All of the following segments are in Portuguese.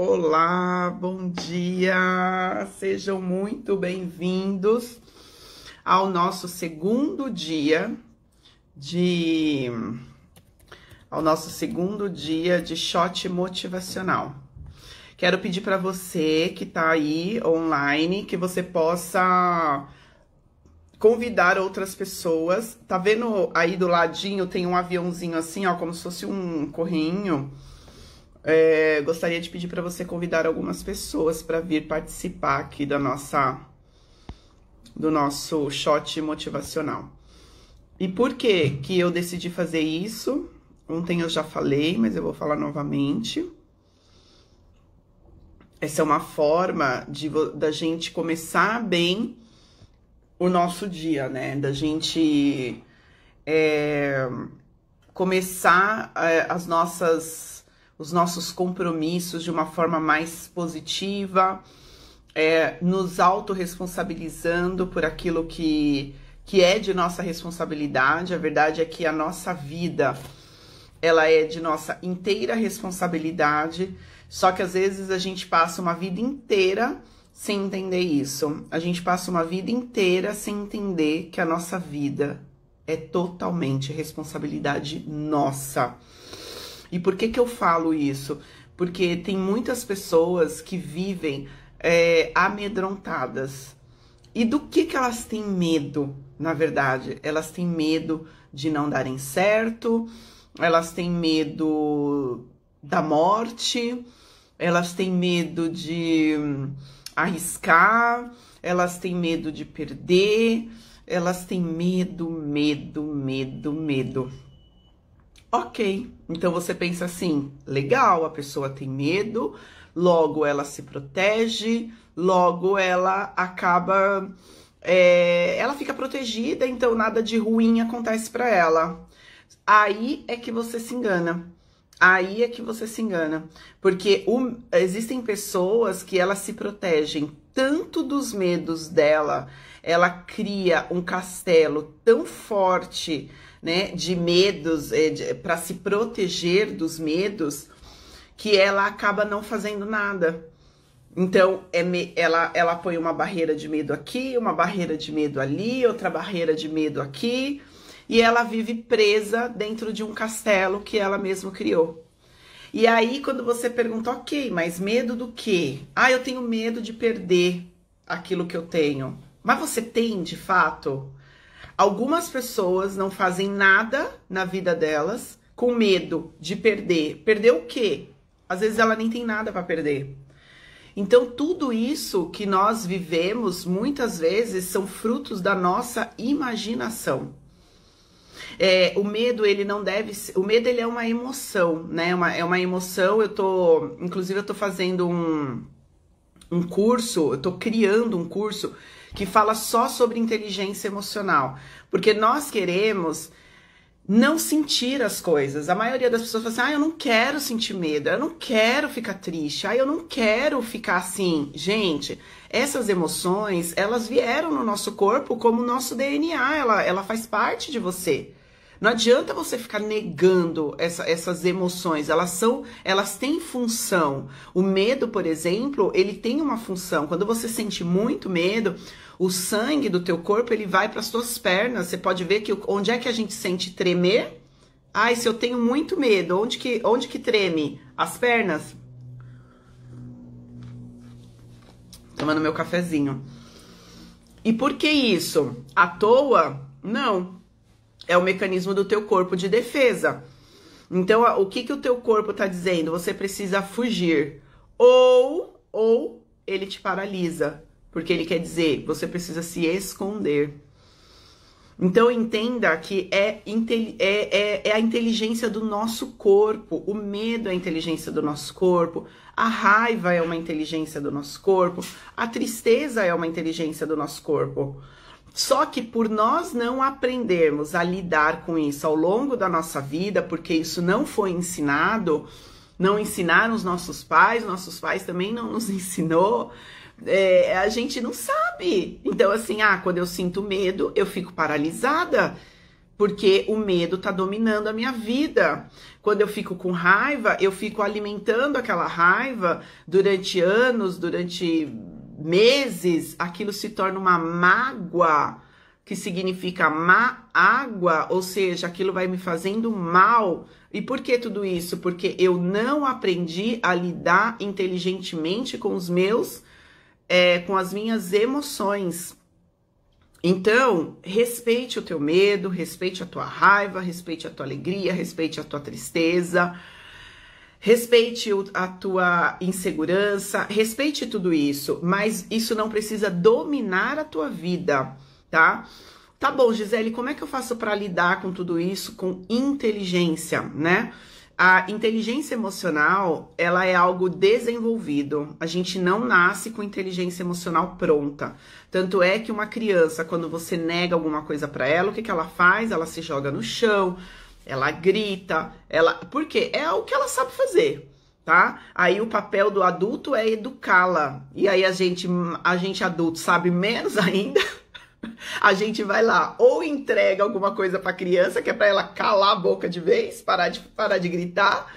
Olá, bom dia! Sejam muito bem-vindos ao nosso segundo dia de shot motivacional. Quero pedir para você que tá aí online que você possa convidar outras pessoas. Tá vendo aí do ladinho tem um aviãozinho assim, ó, como se fosse um correinho. Gostaria de pedir para você convidar algumas pessoas para vir participar aqui do nosso shot motivacional. E por que que eu decidi fazer isso? Ontem eu já falei, mas eu vou falar novamente. Essa é uma forma da gente começar bem o nosso dia, né? Da gente começar os nossos compromissos de uma forma mais positiva, nos autorresponsabilizando por aquilo que é de nossa responsabilidade. A verdade é que a nossa vida, ela é de nossa inteira responsabilidade, só que às vezes a gente passa uma vida inteira sem entender isso. A gente passa uma vida inteira sem entender que a nossa vida é totalmente responsabilidade nossa. E por que que eu falo isso? Porque tem muitas pessoas que vivem amedrontadas. E do que elas têm medo, na verdade? Elas têm medo de não darem certo, elas têm medo da morte, elas têm medo de arriscar, elas têm medo de perder, elas têm medo. Ok, então você pensa assim, legal, a pessoa tem medo, logo ela se protege, logo ela acaba, ela fica protegida, então nada de ruim acontece para ela. Aí é que você se engana, porque existem pessoas que elas se protegem tanto dos medos dela, ela cria um castelo tão forte, né, de medos, para se proteger dos medos, que ela acaba não fazendo nada. Então, ela põe uma barreira de medo aqui, uma barreira de medo ali, outra barreira de medo aqui, e ela vive presa dentro de um castelo que ela mesma criou. E aí, quando você pergunta, ok, mas medo do quê? Ah, eu tenho medo de perder aquilo que eu tenho. Mas você tem, de fato? Algumas pessoas não fazem nada na vida delas com medo de perder. Perder o quê? Às vezes ela nem tem nada para perder. Então, tudo isso que nós vivemos, muitas vezes, são frutos da nossa imaginação. O medo, ele não deve ser... O medo, ele é uma emoção, né? É uma emoção. Inclusive, eu tô fazendo um curso, eu tô criando um curso que fala só sobre inteligência emocional, porque nós queremos não sentir as coisas. A maioria das pessoas fala assim, eu não quero sentir medo, eu não quero ficar triste, eu não quero ficar assim. Gente, essas emoções, elas vieram no nosso corpo como o nosso DNA, ela faz parte de você. Não adianta você ficar negando essas emoções, elas têm função. O medo, por exemplo, ele tem uma função. Quando você sente muito medo, o sangue do teu corpo, ele vai para as tuas pernas. Você pode ver que onde é que a gente sente tremer? Ai, se eu tenho muito medo, onde que treme? As pernas? Tomando meu cafezinho. E por que isso? À toa? Não. É o mecanismo do teu corpo de defesa. Então, o que o teu corpo tá dizendo? Você precisa fugir. Ou ele te paralisa. Porque ele quer dizer, você precisa se esconder. Então, entenda que é a inteligência do nosso corpo. O medo é a inteligência do nosso corpo. A raiva é uma inteligência do nosso corpo. A tristeza é uma inteligência do nosso corpo. Só que por nós não aprendermos a lidar com isso ao longo da nossa vida, porque isso não foi ensinado, não ensinaram os nossos pais também não nos ensinou, a gente não sabe. Então, assim, quando eu sinto medo, eu fico paralisada. Porque o medo tá dominando a minha vida. Quando eu fico com raiva, eu fico alimentando aquela raiva durante anos, durante meses, aquilo se torna uma mágoa, que significa má água, ou seja, aquilo vai me fazendo mal. E por que tudo isso? Porque eu não aprendi a lidar inteligentemente com os meus, com as minhas emoções. Então, respeite o teu medo, respeite a tua raiva, respeite a tua alegria, respeite a tua tristeza, respeite a tua insegurança, respeite tudo isso, mas isso não precisa dominar a tua vida, tá? Tá bom, Gisele, como é que eu faço para lidar com tudo isso com inteligência, né? A inteligência emocional, ela é algo desenvolvido. A gente não nasce com inteligência emocional pronta. Tanto é que uma criança, quando você nega alguma coisa para ela, o que que ela faz? Ela se joga no chão, ela grita, por quê? É o que ela sabe fazer, tá? Aí o papel do adulto é educá-la. E aí a gente adulto sabe menos ainda. A gente vai lá ou entrega alguma coisa para a criança, que é para ela calar a boca de vez, parar de gritar,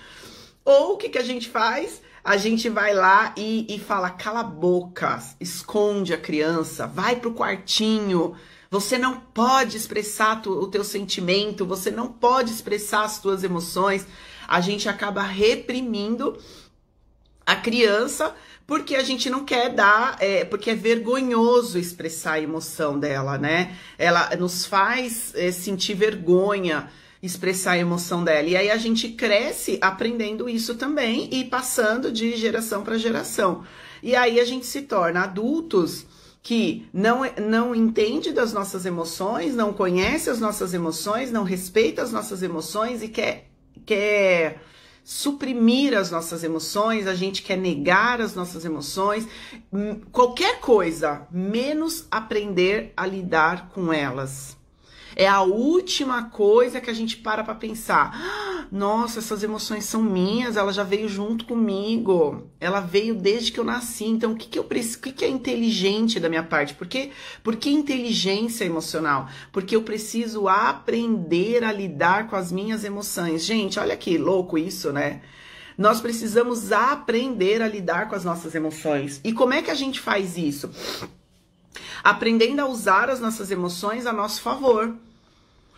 ou o que que a gente faz? A gente vai lá e fala, cala a boca, esconde a criança, vai pro quartinho, você não pode expressar o teu sentimento, você não pode expressar as tuas emoções. A gente acaba reprimindo a criança, porque a gente não quer dar, porque é vergonhoso expressar a emoção dela, né? Ela nos faz sentir vergonha expressar a emoção dela. E aí a gente cresce aprendendo isso também e passando de geração para geração. E aí a gente se torna adultos que não entende das nossas emoções, não conhece as nossas emoções, não respeita as nossas emoções e quer suprimir as nossas emoções, a gente quer negar as nossas emoções, qualquer coisa, menos aprender a lidar com elas. É a última coisa que a gente para pensar. Nossa, essas emoções são minhas, ela já veio junto comigo. Ela veio desde que eu nasci. Então, o que é inteligente da minha parte? Por que inteligência emocional? Porque eu preciso aprender a lidar com as minhas emoções. Gente, olha que louco isso, né? Nós precisamos aprender a lidar com as nossas emoções. E como é que a gente faz isso? Aprendendo a usar as nossas emoções a nosso favor.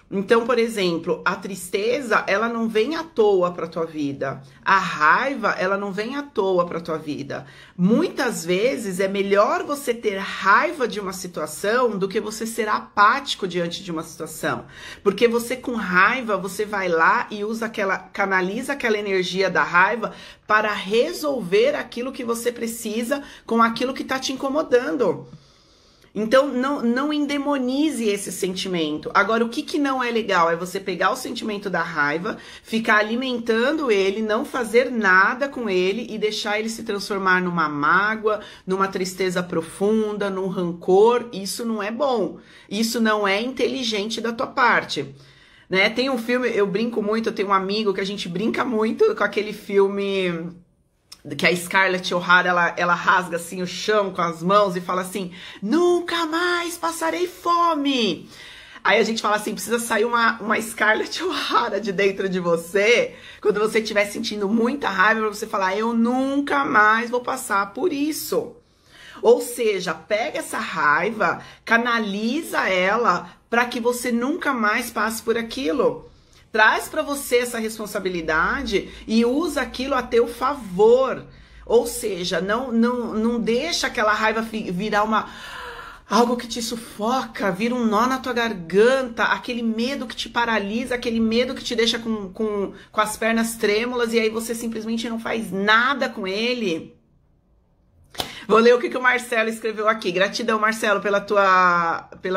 Então, por exemplo, a tristeza, ela não vem à toa para tua vida. A raiva, ela não vem à toa para tua vida. Muitas vezes é melhor você ter raiva de uma situação do que você ser apático diante de uma situação. Porque você com raiva, você vai lá e canaliza aquela energia da raiva para resolver aquilo que você precisa com aquilo que está te incomodando. Então, não endemonize esse sentimento. Agora, o que não é legal é você pegar o sentimento da raiva, ficar alimentando ele, não fazer nada com ele e deixar ele se transformar numa mágoa, numa tristeza profunda, num rancor. Isso não é bom. Isso não é inteligente da tua parte. Né? Tem um filme, eu brinco muito, eu tenho um amigo que a gente brinca muito com aquele filme que a Scarlett O'Hara, ela rasga assim o chão com as mãos e fala assim, nunca mais passarei fome. Aí a gente fala assim, precisa sair uma Scarlett O'Hara de dentro de você, quando você estiver sentindo muita raiva, pra você falar, eu nunca mais vou passar por isso. Ou seja, pega essa raiva, canaliza ela para que você nunca mais passe por aquilo. Traz para você essa responsabilidade e usa aquilo a teu favor. Ou seja, não deixa aquela raiva virar algo que te sufoca, vira um nó na tua garganta, aquele medo que te paralisa, aquele medo que te deixa com as pernas trêmulas e aí você simplesmente não faz nada com ele. Vou ler o que o Marcelo escreveu aqui. Gratidão, Marcelo, pela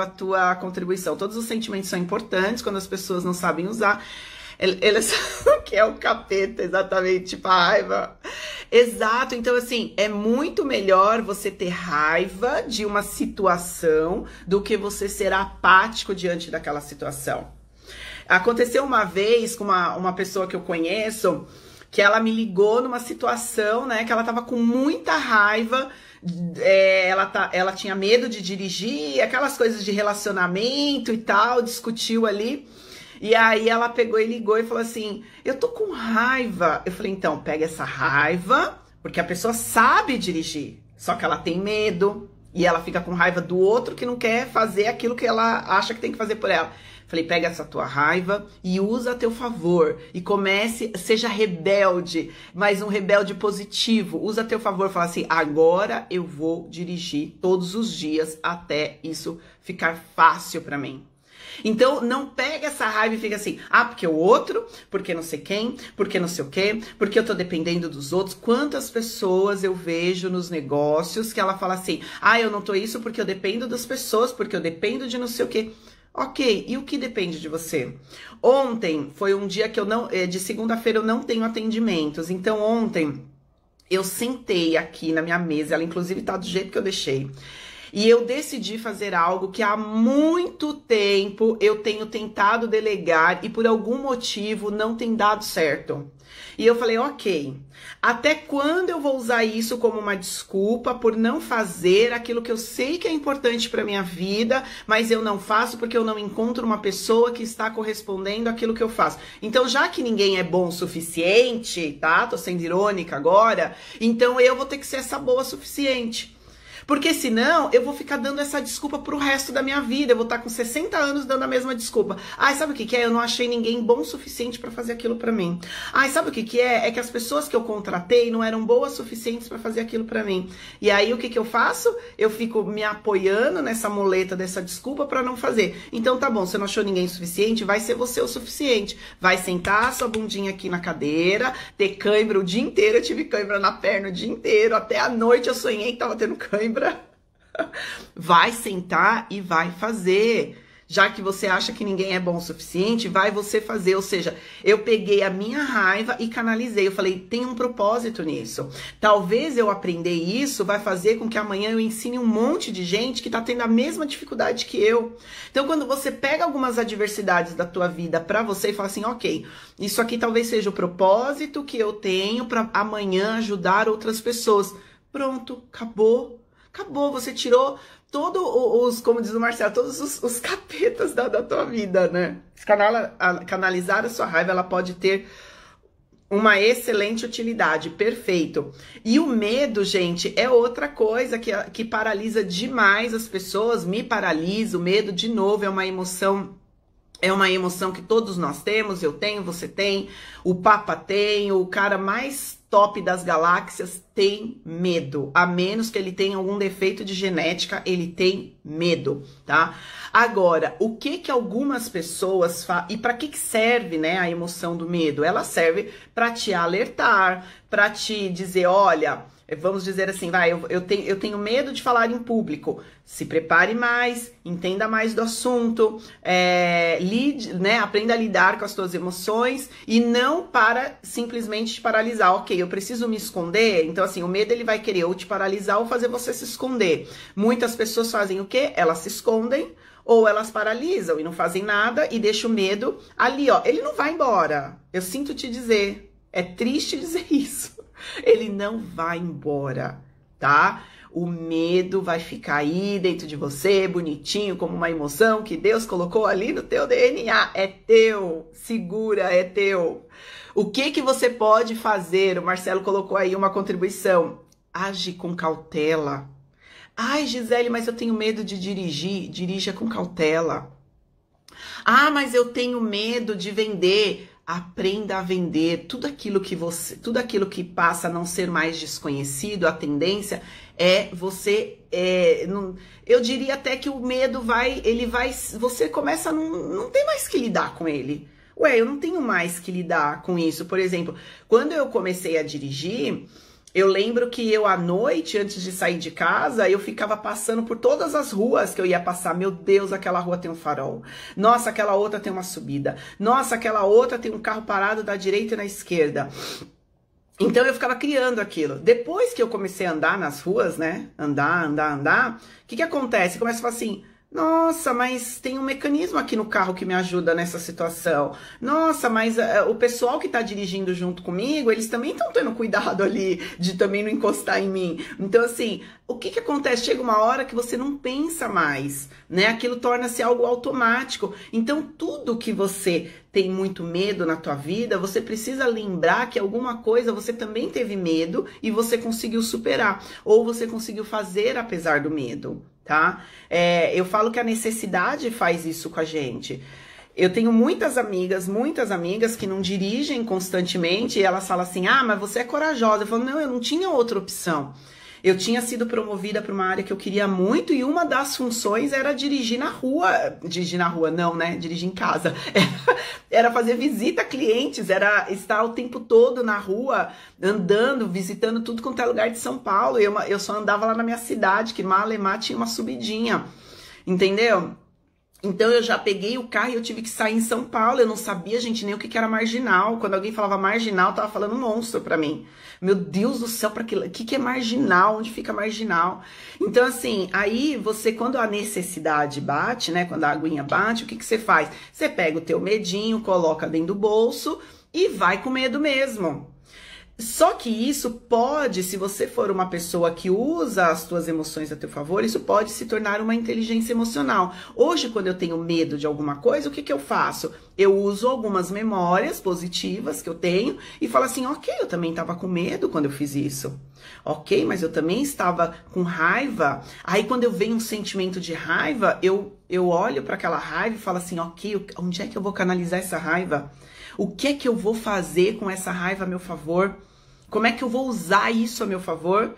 tua contribuição. Todos os sentimentos são importantes quando as pessoas não sabem usar. Eles que é o capeta, exatamente, tipo a raiva. Exato, então assim, é muito melhor você ter raiva de uma situação do que você ser apático diante daquela situação. Aconteceu uma vez com uma pessoa que eu conheço, que ela me ligou numa situação, né, que ela tava com muita raiva, ela tinha medo de dirigir, aquelas coisas de relacionamento e tal, discutiu ali, E aí ela pegou e ligou e falou assim, eu tô com raiva. Eu falei, então, pega essa raiva, porque a pessoa sabe dirigir, só que ela tem medo. E ela fica com raiva do outro que não quer fazer aquilo que ela acha que tem que fazer por ela. Falei, pega essa tua raiva e usa a teu favor. E comece, seja rebelde, mas um rebelde positivo. Usa a teu favor, fala assim, agora eu vou dirigir todos os dias até isso ficar fácil pra mim. Então, não pega essa raiva e fica assim, porque o outro, porque não sei quem, porque não sei o quê, porque eu tô dependendo dos outros. Quantas pessoas eu vejo nos negócios que ela fala assim, eu não tô isso porque eu dependo das pessoas, porque eu dependo de não sei o quê. Ok, e o que depende de você? Ontem foi um dia que de segunda-feira eu não tenho atendimentos, então ontem eu sentei aqui na minha mesa, ela inclusive tá do jeito que eu deixei, e eu decidi fazer algo que há muito tempo eu tenho tentado delegar e por algum motivo não tem dado certo. E eu falei, ok, até quando eu vou usar isso como uma desculpa por não fazer aquilo que eu sei que é importante para minha vida, mas eu não faço porque eu não encontro uma pessoa que está correspondendo àquilo que eu faço. Então, já que ninguém é bom o suficiente, tá? Tô sendo irônica agora, então eu vou ter que ser essa boa o suficiente. Porque senão eu vou ficar dando essa desculpa pro resto da minha vida. Eu vou estar com 60 anos dando a mesma desculpa. Sabe o que é? Eu não achei ninguém bom o suficiente para fazer aquilo para mim. Sabe o que é? É que as pessoas que eu contratei não eram boas o suficientes para fazer aquilo para mim. E aí o que eu faço? Eu fico me apoiando nessa muleta dessa desculpa para não fazer. Então tá bom, você não achou ninguém suficiente? Vai ser você o suficiente. Vai sentar sua bundinha aqui na cadeira, ter cãibra o dia inteiro. Eu tive cãibra na perna o dia inteiro. Até a noite eu sonhei que tava tendo cãibra. Vai sentar e vai fazer. Já que você acha que ninguém é bom o suficiente, vai você fazer. Ou seja, eu peguei a minha raiva e canalizei. Eu falei, tem um propósito nisso. Talvez eu aprender isso vai fazer com que amanhã eu ensine um monte de gente que tá tendo a mesma dificuldade que eu. Então, quando você pega algumas adversidades da tua vida pra você e fala assim, ok, isso aqui talvez seja o propósito que eu tenho pra amanhã ajudar outras pessoas. Pronto, acabou. Acabou, você tirou todos os, como diz o Marcelo, todos os capetas da tua vida, né? Canalizar a sua raiva, ela pode ter uma excelente utilidade, perfeito. E o medo, gente, é outra coisa que paralisa demais as pessoas, me paralisa. O medo, de novo, é uma emoção que todos nós temos, eu tenho, você tem, o Papa tem, o cara mais top das galáxias tem medo. A menos que ele tenha algum defeito de genética, ele tem medo, tá? Agora, o que algumas pessoas e para que serve, né, a emoção do medo? Ela serve para te alertar, para te dizer, olha, vamos dizer assim, eu tenho medo de falar em público. Se prepare mais, entenda mais do assunto, aprenda a lidar com as suas emoções e não para simplesmente te paralisar. Ok, eu preciso me esconder. Então, assim, o medo ele vai querer ou te paralisar ou fazer você se esconder. Muitas pessoas fazem o quê? Elas se escondem ou elas paralisam e não fazem nada e deixam o medo ali, ó. Ele não vai embora. Eu sinto te dizer, é triste dizer isso. Ele não vai embora, tá? O medo vai ficar aí dentro de você, bonitinho, como uma emoção que Deus colocou ali no teu DNA. É teu, segura, é teu. O que você pode fazer? O Marcelo colocou aí uma contribuição. Age com cautela. Ai, Gisele, mas eu tenho medo de dirigir. Dirija com cautela. Mas eu tenho medo de vender. Aprenda a vender. Tudo aquilo que passa a não ser mais desconhecido, a tendência é você, eu diria até que o medo você começa a não ter mais que lidar com ele. Eu não tenho mais que lidar com isso. Por exemplo, quando eu comecei a dirigir, eu lembro que eu à noite, antes de sair de casa, eu ficava passando por todas as ruas que eu ia passar. Meu Deus, aquela rua tem um farol. Nossa, aquela outra tem uma subida. Nossa, aquela outra tem um carro parado da direita e na esquerda. Então eu ficava criando aquilo. Depois que eu comecei a andar nas ruas, né? Andar. O que acontece? Começa a falar assim, Nossa, mas tem um mecanismo aqui no carro que me ajuda nessa situação. Nossa, mas o pessoal que tá dirigindo junto comigo, eles também estão tendo cuidado ali de também não encostar em mim. Então, assim, o que que acontece? Chega uma hora que você não pensa mais, né? Aquilo torna-se algo automático. Então, tudo que você tem muito medo na tua vida, você precisa lembrar que alguma coisa você também teve medo e você conseguiu superar. Ou você conseguiu fazer apesar do medo. Tá? Eu falo que a necessidade faz isso com a gente. Eu tenho muitas amigas que não dirigem constantemente e elas falam assim, ah, mas você é corajosa. Eu falo, não, eu não tinha outra opção. Eu tinha sido promovida para uma área que eu queria muito e uma das funções era dirigir na rua. Dirigir na rua, não, né? Dirigir em casa. Era fazer visita a clientes, era estar o tempo todo na rua, andando, visitando tudo quanto é lugar de São Paulo. E eu só andava lá na minha cidade, que Malemar tinha uma subidinha, entendeu? Então eu já peguei o carro e eu tive que sair em São Paulo. Eu não sabia, gente, nem o que era marginal. Quando alguém falava marginal, tava falando monstro pra mim. Meu Deus do céu, para o que é marginal? Onde fica marginal? Então, assim, aí você, quando a necessidade bate, né? Quando a aguinha bate, o que você faz? Você pega o teu medinho, coloca dentro do bolso e vai com medo mesmo. Só que isso pode, se você for uma pessoa que usa as suas emoções a teu favor, isso pode se tornar uma inteligência emocional. Hoje, quando eu tenho medo de alguma coisa, o que eu faço? Eu uso algumas memórias positivas que eu tenho e falo assim, ok, eu também estava com medo quando eu fiz isso. Ok, mas eu também estava com raiva. Aí, quando eu venho um sentimento de raiva, eu olho para aquela raiva e falo assim, ok, onde é que eu vou canalizar essa raiva? O que é que eu vou fazer com essa raiva a meu favor? Como é que eu vou usar isso a meu favor?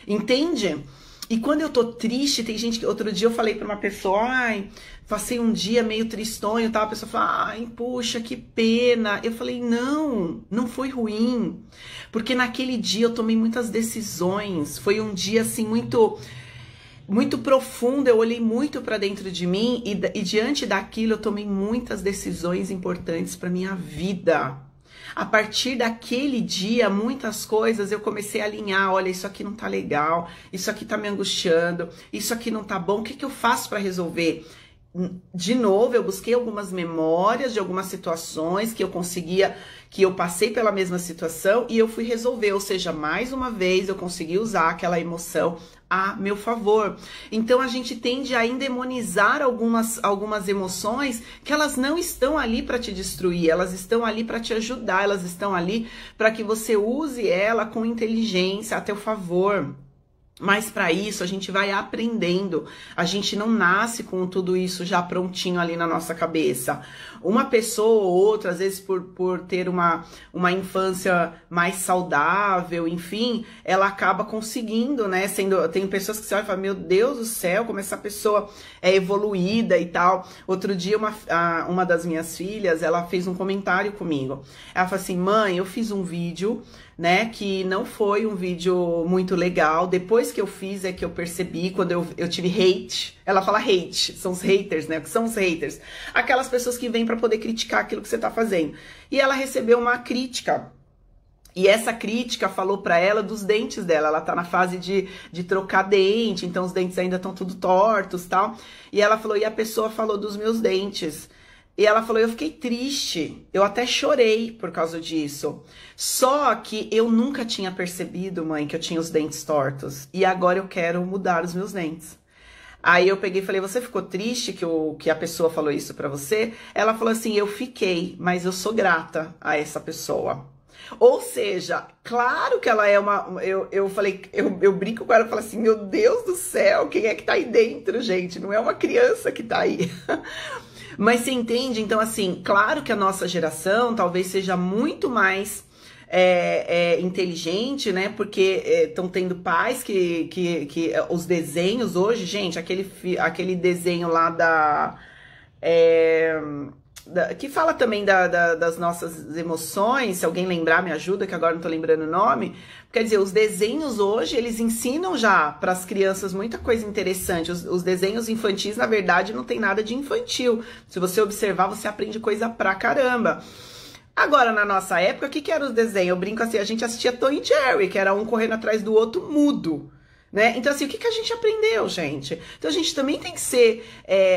Entende? E quando eu tô triste, tem gente que... Outro dia eu falei pra uma pessoa, ai, passei um dia meio tristonho e tal. A pessoa fala, ai, puxa, que pena. Eu falei, não foi ruim. Porque naquele dia eu tomei muitas decisões. Foi um dia, assim, muito profundo. Eu olhei muito pra dentro de mim e diante daquilo eu tomei muitas decisões importantes pra minha vida. A partir daquele dia, muitas coisas eu comecei a alinhar. Olha, isso aqui não tá legal, isso aqui tá me angustiando, isso aqui não tá bom, o que que eu faço para resolver? De novo, eu busquei algumas memórias de algumas situações que eu conseguia, que eu passei pela mesma situação e eu fui resolver. Ou seja, mais uma vez eu consegui usar aquela emoção a meu favor. Então a gente tende a endemonizar algumas emoções que elas não estão ali para te destruir, elas estão ali para te ajudar, elas estão ali para que você use ela com inteligência a teu favor. Mas para isso a gente vai aprendendo, a gente não nasce com tudo isso já prontinho ali na nossa cabeça. Uma pessoa ou outra, às vezes por ter uma infância mais saudável, enfim, ela acaba conseguindo, né? Tem pessoas que você olha e fala, meu Deus do céu, como essa pessoa é evoluída e tal. Outro dia uma das minhas filhas, ela fez um comentário comigo. Ela falou assim, mãe, eu fiz um vídeo, né, que não foi um vídeo muito legal. Depois que eu fiz é que eu percebi, quando eu tive hate. Ela fala hate, são os haters, né? O que são os haters? Aquelas pessoas que vêm para poder criticar aquilo que você tá fazendo. E ela recebeu uma crítica. E essa crítica falou para ela dos dentes dela. Ela tá na fase de trocar dente, então os dentes ainda estão tudo tortos, tal. E ela falou, e a pessoa falou dos meus dentes. E ela falou, eu fiquei triste, eu até chorei por causa disso. Só que eu nunca tinha percebido, mãe, que eu tinha os dentes tortos. E agora eu quero mudar os meus dentes. Aí eu peguei e falei, você ficou triste que a pessoa falou isso pra você? Ela falou assim, eu fiquei, mas eu sou grata a essa pessoa. Ou seja, claro que ela é uma... Eu falei, eu brinco com ela e falo assim, meu Deus do céu, quem é que tá aí dentro, gente? Não é uma criança que tá aí. Mas você entende? Então, assim, claro que a nossa geração talvez seja muito mais inteligente, né? Porque estão tendo pais que os desenhos hoje, gente, aquele desenho lá que fala também das nossas emoções, se alguém lembrar, me ajuda, que agora não tô lembrando o nome. Quer dizer, os desenhos hoje, eles ensinam já para as crianças muita coisa interessante. Os desenhos infantis, na verdade, não tem nada de infantil. Se você observar, você aprende coisa pra caramba. Agora, na nossa época, o que eram os desenhos? Eu brinco assim, a gente assistia Tom e Jerry, que era um correndo atrás do outro mudo. né? Então, assim, o que que a gente aprendeu, gente? Então, a gente também tem que ser,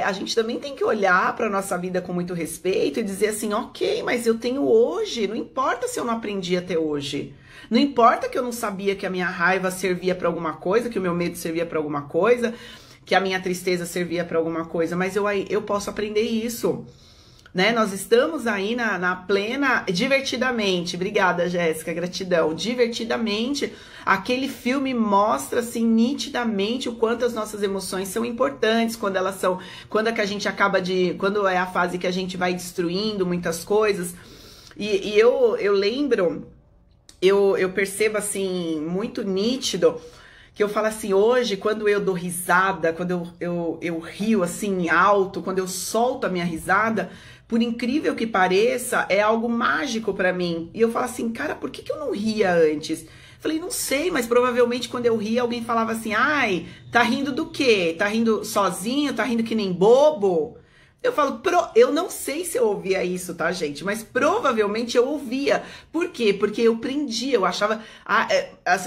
a gente também tem que olhar para nossa vida com muito respeito e dizer assim, ok, mas eu tenho hoje, não importa se eu não aprendi até hoje. Não importa que eu não sabia que a minha raiva servia para alguma coisa, que o meu medo servia para alguma coisa, que a minha tristeza servia para alguma coisa, mas eu posso aprender isso. Né? Nós estamos aí na plena, divertidamente, obrigada Jéssica, gratidão, divertidamente, aquele filme mostra assim nitidamente o quanto as nossas emoções são importantes, quando elas são, quando é que a gente acaba de, quando é a fase que a gente vai destruindo muitas coisas, e eu lembro, eu percebo assim, muito nítido, que eu falo assim, hoje, quando eu dou risada, quando eu rio assim alto, quando eu solto a minha risada, por incrível que pareça, é algo mágico pra mim. E eu falo assim, cara, por que eu não ria antes? Falei, não sei, mas provavelmente quando eu ria, alguém falava assim, ai, tá rindo do quê? Tá rindo sozinho? Tá rindo que nem bobo? Eu falo, eu não sei se eu ouvia isso, tá, gente? Mas provavelmente eu ouvia. Por quê? Porque eu prendia, eu achava...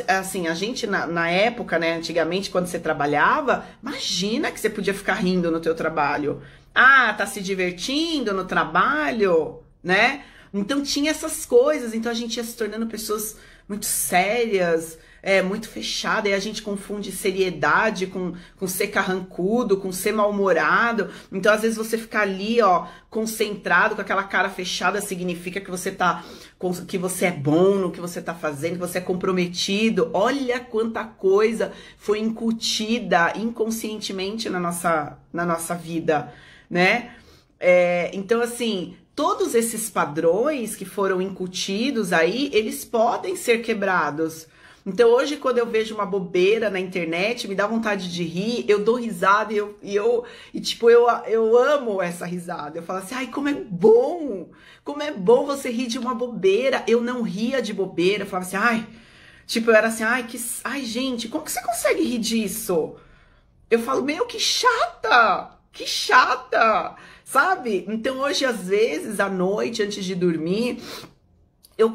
assim, a gente, na época, né, antigamente, quando você trabalhava, imagina que você podia ficar rindo no teu trabalho. Ah, tá se divertindo no trabalho, né? Então tinha essas coisas, então a gente ia se tornando pessoas muito sérias, muito fechada, e a gente confunde seriedade com ser carrancudo, com ser mal-humorado. Então, às vezes, você ficar ali, ó, concentrado, com aquela cara fechada, significa que você que você é bom no que você tá fazendo, que você é comprometido. Olha quanta coisa foi incutida inconscientemente na nossa vida, né? Então, assim, todos esses padrões que foram incutidos aí, eles podem ser quebrados. Então, hoje, quando eu vejo uma bobeira na internet, me dá vontade de rir, eu dou risada e tipo, eu amo essa risada. Eu falo assim, ai, como é bom você rir de uma bobeira. Eu não ria de bobeira, eu falava assim, ai, tipo, eu era assim, ai, gente, como que você consegue rir disso? Eu falo, meu, que chata, sabe? Então, hoje, às vezes, à noite, antes de dormir, eu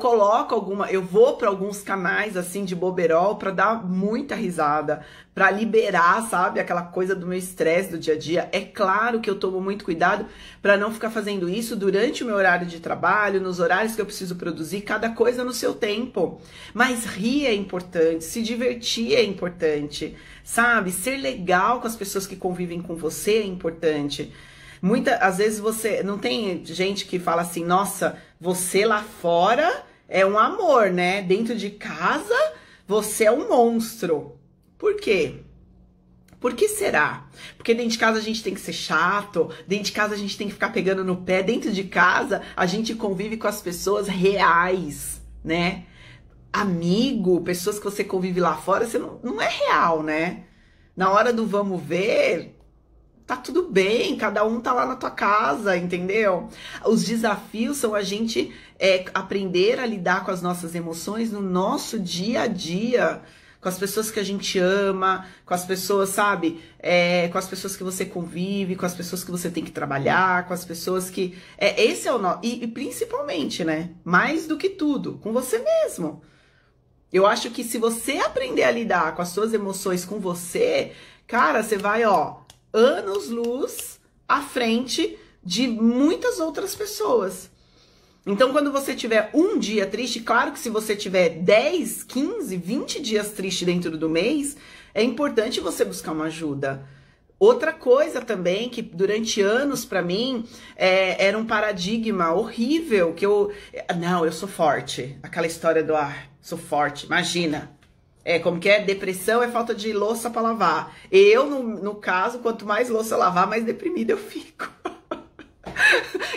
vou para alguns canais assim de boberol para dar muita risada, para liberar, sabe, aquela coisa do meu estresse do dia a dia. É claro que eu tomo muito cuidado para não ficar fazendo isso durante o meu horário de trabalho, nos horários que eu preciso produzir, cada coisa no seu tempo. Mas rir é importante, se divertir é importante, sabe? Ser legal com as pessoas que convivem com você é importante. Às vezes você não tem gente que fala assim, nossa, você lá fora é um amor, né? Dentro de casa você é um monstro. Por quê? Por que será? Porque dentro de casa a gente tem que ser chato, dentro de casa a gente tem que ficar pegando no pé, dentro de casa a gente convive com as pessoas reais, né? Amigo, pessoas que você convive lá fora, você não é real, né? Na hora do vamos ver, tá tudo bem, cada um tá lá na tua casa, entendeu? Os desafios são a gente aprender a lidar com as nossas emoções no nosso dia a dia, com as pessoas que a gente ama, com as pessoas, sabe? Com as pessoas que você convive, com as pessoas que você tem que trabalhar, com as pessoas que... esse é o nosso... E principalmente, né? Mais do que tudo, com você mesmo. Eu acho que se você aprender a lidar com as suas emoções com você, cara, você vai, ó, anos-luz à frente de muitas outras pessoas. Então, quando você tiver um dia triste, claro que se você tiver 10, 15, 20 dias triste dentro do mês, é importante você buscar uma ajuda. Outra coisa também, que durante anos pra mim era um paradigma horrível, que eu sou forte. Aquela história do, sou forte, imagina. Como que é? Depressão é falta de louça pra lavar. Eu, no caso, quanto mais louça lavar, mais deprimida eu fico.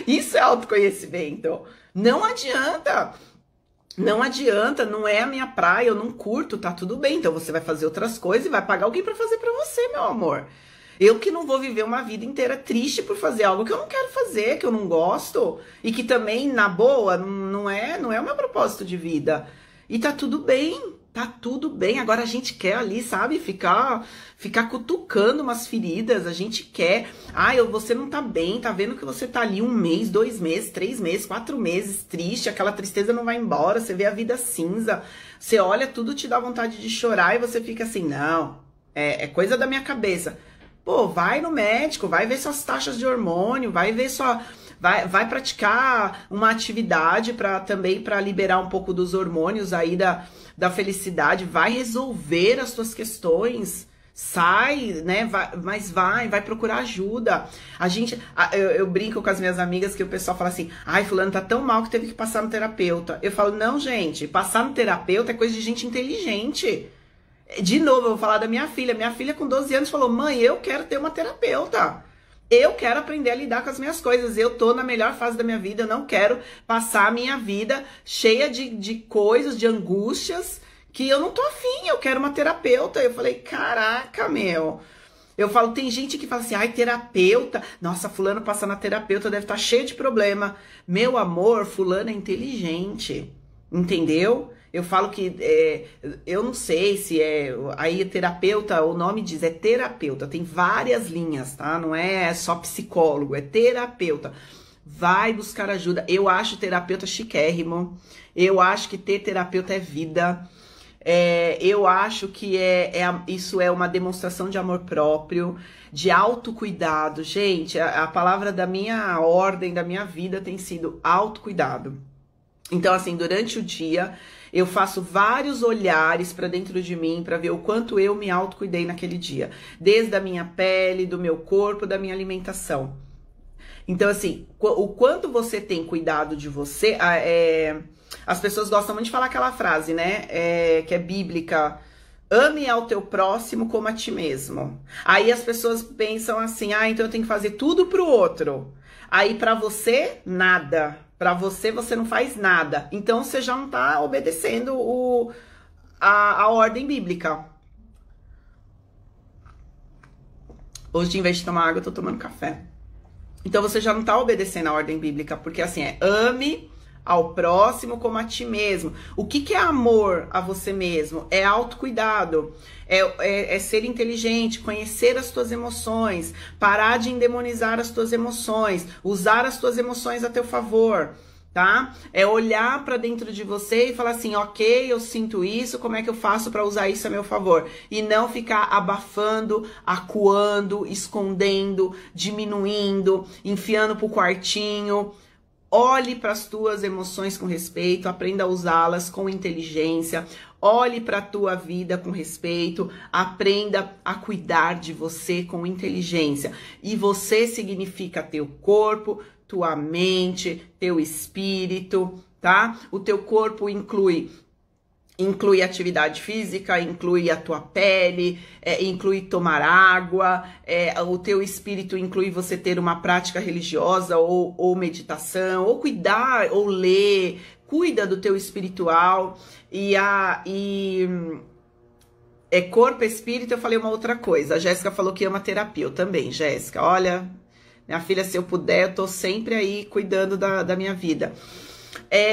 Isso é autoconhecimento. Não adianta. Não adianta, não é a minha praia, eu não curto, tá tudo bem. Então você vai fazer outras coisas e vai pagar alguém pra fazer pra você, meu amor. Eu que não vou viver uma vida inteira triste por fazer algo que eu não quero fazer, que eu não gosto. E que também, na boa, não é o meu propósito de vida. E tá tudo bem. Tá tudo bem, agora a gente quer ali, sabe, ficar cutucando umas feridas, a gente quer, você não tá bem, tá vendo que você tá ali 1 mês, 2 meses, 3 meses, 4 meses, triste, aquela tristeza não vai embora, você vê a vida cinza, você olha, tudo te dá vontade de chorar e você fica assim, não, é coisa da minha cabeça. Pô, vai no médico, vai ver suas taxas de hormônio, vai ver vai praticar uma atividade também para liberar um pouco dos hormônios aí da felicidade, vai resolver as suas questões. Sai, né? Vai procurar ajuda. Eu brinco com as minhas amigas que o pessoal fala assim: ai, fulano tá tão mal que teve que passar no terapeuta. Eu falo: não, gente, passar no terapeuta é coisa de gente inteligente. De novo, eu vou falar da minha filha. Minha filha, com 12 anos, falou: mãe, eu quero ter uma terapeuta. Eu quero aprender a lidar com as minhas coisas. Eu tô na melhor fase da minha vida. Eu não quero passar a minha vida cheia de coisas, de angústias, que eu não tô afim. Eu quero uma terapeuta. Eu falei: caraca, meu. Eu falo, tem gente que fala assim: ai, terapeuta. Nossa, fulano passa na terapeuta, deve estar cheio de problema. Meu amor, fulano é inteligente. Entendeu? Eu falo que, eu não sei se aí terapeuta, o nome diz, é terapeuta, tem várias linhas, tá? Não é só psicólogo, é terapeuta. Vai buscar ajuda. Eu acho terapeuta chiquérrimo, eu acho que ter terapeuta é vida, eu acho que isso é uma demonstração de amor próprio, de autocuidado. Gente, a palavra da minha ordem, da minha vida tem sido autocuidado. Então, assim, durante o dia, eu faço vários olhares para dentro de mim para ver o quanto eu me autocuidei naquele dia. Desde a minha pele, do meu corpo, da minha alimentação. Então, assim, o quanto você tem cuidado de você... as pessoas gostam muito de falar aquela frase, né? Que é bíblica. Ame ao teu próximo como a ti mesmo. Aí as pessoas pensam assim: ah, então eu tenho que fazer tudo pro outro. Aí pra você, nada. Pra você, você não faz nada. Então, você já não tá obedecendo a ordem bíblica. Hoje, em vez de tomar água, eu tô tomando café. Então, você já não tá obedecendo a ordem bíblica. Porque, assim, ame ao próximo como a ti mesmo. O que é amor a você mesmo? É autocuidado. É ser inteligente, conhecer as tuas emoções, parar de endemonizar as tuas emoções, usar as tuas emoções a teu favor, tá? É olhar para dentro de você e falar assim: ok, eu sinto isso, como é que eu faço para usar isso a meu favor? E não ficar abafando, acuando, escondendo, diminuindo, enfiando pro quartinho. Olhe para as tuas emoções com respeito, aprenda a usá-las com inteligência. Olhe para a tua vida com respeito, aprenda a cuidar de você com inteligência. E você significa teu corpo, tua mente, teu espírito, tá? O teu corpo inclui atividade física, inclui a tua pele, inclui tomar água, o teu espírito inclui você ter uma prática religiosa ou meditação, ou cuidar, ou ler, cuida do teu espiritual. Corpo e espírito, eu falei uma outra coisa. A Jéssica falou que ama terapia, eu também, Jéssica. Olha, minha filha, se eu puder, eu tô sempre aí cuidando da minha vida.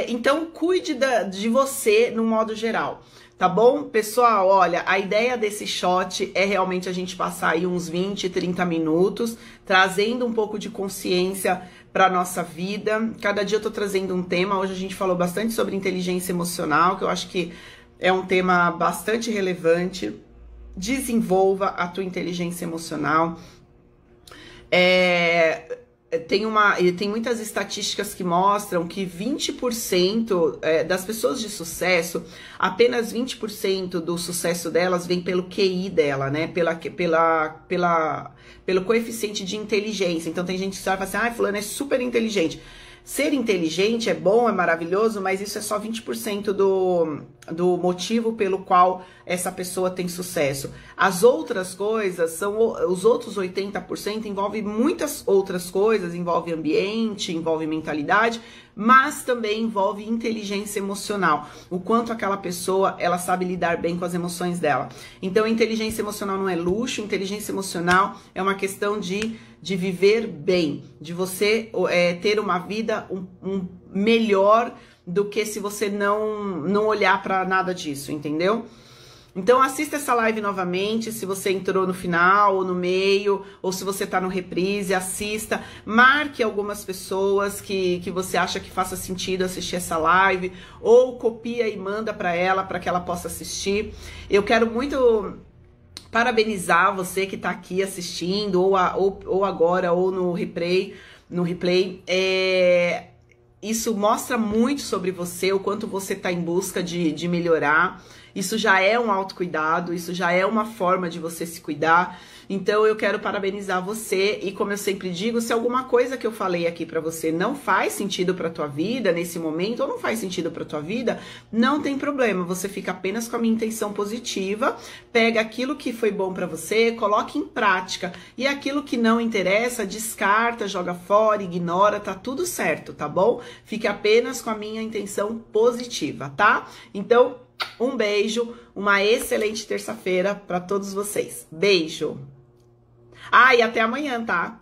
Então, cuide de você no modo geral, tá bom? Pessoal, olha, a ideia desse shot é realmente a gente passar aí uns 20, 30 minutos, trazendo um pouco de consciência para nossa vida. Cada dia eu tô trazendo um tema. Hoje a gente falou bastante sobre inteligência emocional, que eu acho que é um tema bastante relevante. Desenvolva a tua inteligência emocional. Tem muitas estatísticas que mostram que 20% das pessoas de sucesso, apenas 20% do sucesso delas vem pelo QI dela, né? Pelo coeficiente de inteligência. Então tem gente que fala assim: ah, fulano é super inteligente. Ser inteligente é bom, é maravilhoso, mas isso é só 20% do motivo pelo qual essa pessoa tem sucesso. As outras coisas, os outros 80% envolvem muitas outras coisas, envolve ambiente, envolve mentalidade, mas também envolve inteligência emocional. O quanto aquela pessoa, ela sabe lidar bem com as emoções dela. Então, inteligência emocional não é luxo, inteligência emocional é uma questão de viver bem, de você ter uma vida melhor do que se você não olhar para nada disso, entendeu? Então assista essa live novamente, se você entrou no final ou no meio, ou se você tá no reprise, assista, marque algumas pessoas que você acha que faça sentido assistir essa live, ou copia e manda para ela, para que ela possa assistir. Eu quero muito parabenizar você que tá aqui assistindo, ou agora, ou no replay. Isso mostra muito sobre você, o quanto você tá em busca de melhorar. Isso já é um autocuidado, isso já é uma forma de você se cuidar. Então eu quero parabenizar você e, como eu sempre digo, se alguma coisa que eu falei aqui pra você não faz sentido pra tua vida nesse momento, ou não faz sentido pra tua vida, não tem problema, você fica apenas com a minha intenção positiva, pega aquilo que foi bom pra você, coloca em prática, e aquilo que não interessa, descarta, joga fora, ignora, tá tudo certo, tá bom? Fique apenas com a minha intenção positiva, tá? Então, um beijo, uma excelente terça-feira pra todos vocês. Beijo! Ah, e até amanhã, tá?